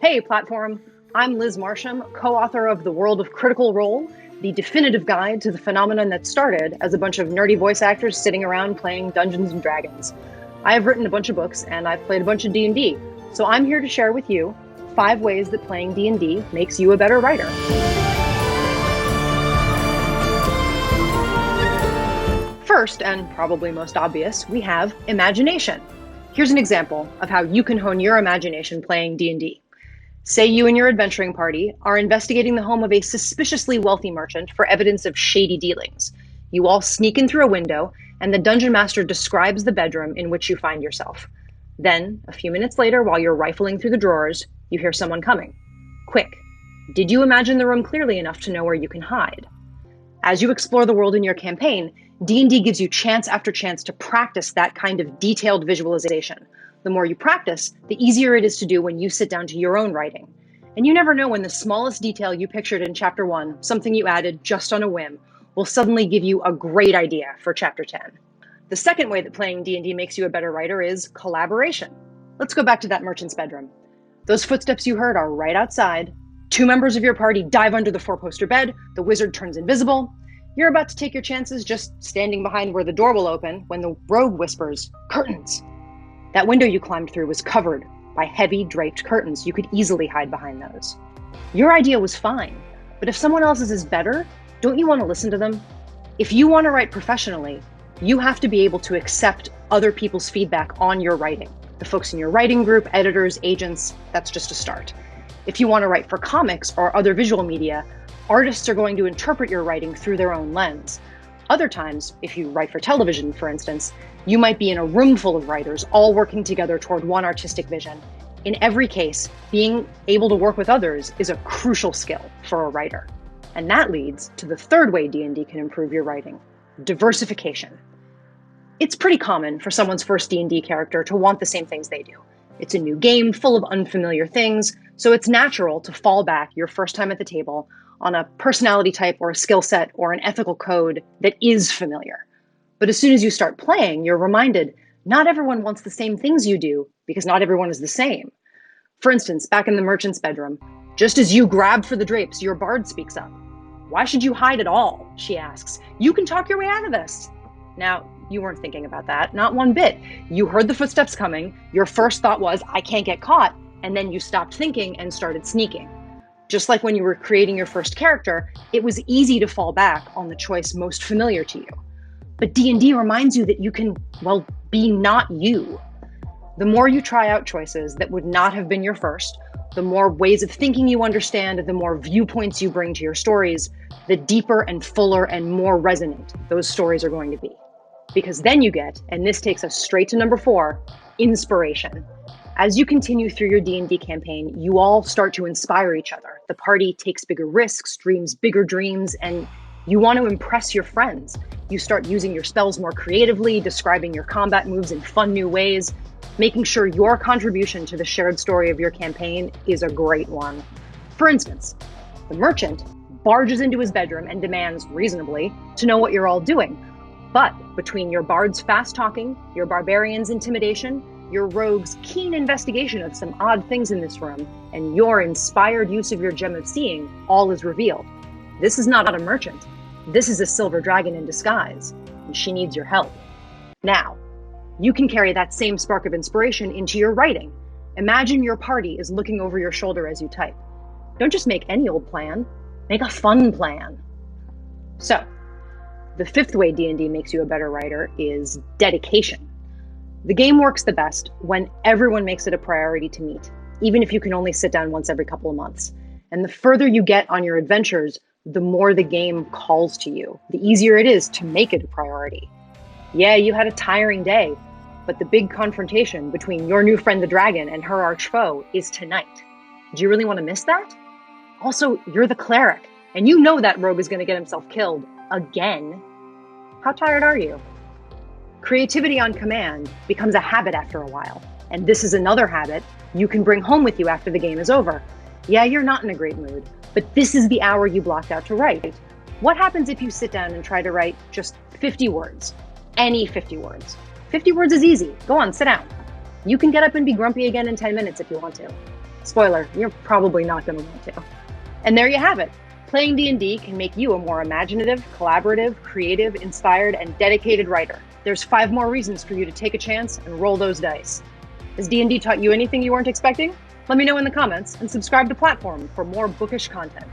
Hey, platform. I'm Liz Marsham, co-author of The World of Critical Role, the definitive guide to the phenomenon that started as a bunch of nerdy voice actors sitting around playing Dungeons and Dragons. I have written a bunch of books and I've played a bunch of D&D, so I'm here to share with you 5 ways that playing D&D makes you a better writer. First, and probably most obvious, we have imagination. Here's an example of how you can hone your imagination playing D&D. Say you and your adventuring party are investigating the home of a suspiciously wealthy merchant for evidence of shady dealings. You all sneak in through a window, and the dungeon master describes the bedroom in which you find yourself. Then, a few minutes later, while you're rifling through the drawers, you hear someone coming. Quick, did you imagine the room clearly enough to know where you can hide? As you explore the world in your campaign, D&D gives you chance after chance to practice that kind of detailed visualization. The more you practice, the easier it is to do when you sit down to your own writing. And you never know when the smallest detail you pictured in Chapter 1, something you added just on a whim, will suddenly give you a great idea for Chapter 10. The second way that playing D&D makes you a better writer is collaboration. Let's go back to that merchant's bedroom. Those footsteps you heard are right outside. 2 members of your party dive under the 4-poster bed. The wizard turns invisible. You're about to take your chances just standing behind where the door will open when the rogue whispers, "Curtains!" That window you climbed through was covered by heavy draped curtains. You could easily hide behind those. Your idea was fine, but if someone else's is better, don't you want to listen to them? If you want to write professionally, you have to be able to accept other people's feedback on your writing. The folks in your writing group, editors, agents, that's just a start. If you want to write for comics or other visual media, artists are going to interpret your writing through their own lens. Other times, if you write for television, for instance, you might be in a room full of writers all working together toward one artistic vision. In every case, being able to work with others is a crucial skill for a writer. And that leads to the third way D&D can improve your writing: diversification. It's pretty common for someone's first D&D character to want the same things they do. It's a new game full of unfamiliar things, so it's natural to fall back your first time at the table on a personality type or a skill set or an ethical code that is familiar. But as soon as you start playing, you're reminded not everyone wants the same things you do because not everyone is the same. For instance, back in the merchant's bedroom, just as you grab for the drapes, your bard speaks up. "Why should you hide at all?" she asks. "You can talk your way out of this." Now, you weren't thinking about that, not one bit. You heard the footsteps coming. Your first thought was, "I can't get caught." And then you stopped thinking and started sneaking. Just like when you were creating your first character, it was easy to fall back on the choice most familiar to you. But D&D reminds you that you can, be not you. The more you try out choices that would not have been your first, the more ways of thinking you understand, the more viewpoints you bring to your stories, the deeper and fuller and more resonant those stories are going to be. Because then you get, and this takes us straight to number 4, inspiration. As you continue through your D&D campaign, you all start to inspire each other. The party takes bigger risks, dreams bigger dreams, and you want to impress your friends. You start using your spells more creatively, describing your combat moves in fun new ways, making sure your contribution to the shared story of your campaign is a great one. For instance, the merchant barges into his bedroom and demands, reasonably, to know what you're all doing. But between your bard's fast talking, your barbarian's intimidation, your rogue's keen investigation of some odd things in this room, and your inspired use of your gem of seeing, all is revealed. This is not a merchant. This is a silver dragon in disguise, and she needs your help. Now, you can carry that same spark of inspiration into your writing. Imagine your party is looking over your shoulder as you type. Don't just make any old plan, make a fun plan. So, the 5th way D&D makes you a better writer is dedication. The game works the best when everyone makes it a priority to meet, even if you can only sit down once every couple of months. And the further you get on your adventures, the more the game calls to you, the easier it is to make it a priority. Yeah, you had a tiring day, but the big confrontation between your new friend the dragon and her arch foe is tonight. Do you really want to miss that? Also, you're the cleric, and you know that rogue is going to get himself killed again. How tired are you? Creativity on command becomes a habit after a while, and this is another habit you can bring home with you after the game is over. Yeah, you're not in a great mood, but this is the hour you blocked out to write. What happens if you sit down and try to write just 50 words? Any 50 words. 50 words is easy. Go on, sit down. You can get up and be grumpy again in 10 minutes if you want to. Spoiler, you're probably not going to want to. And there you have it. Playing D&D can make you a more imaginative, collaborative, creative, inspired, and dedicated writer. There's 5 more reasons for you to take a chance and roll those dice. Has D&D taught you anything you weren't expecting? Let me know in the comments and subscribe to Platform for more bookish content.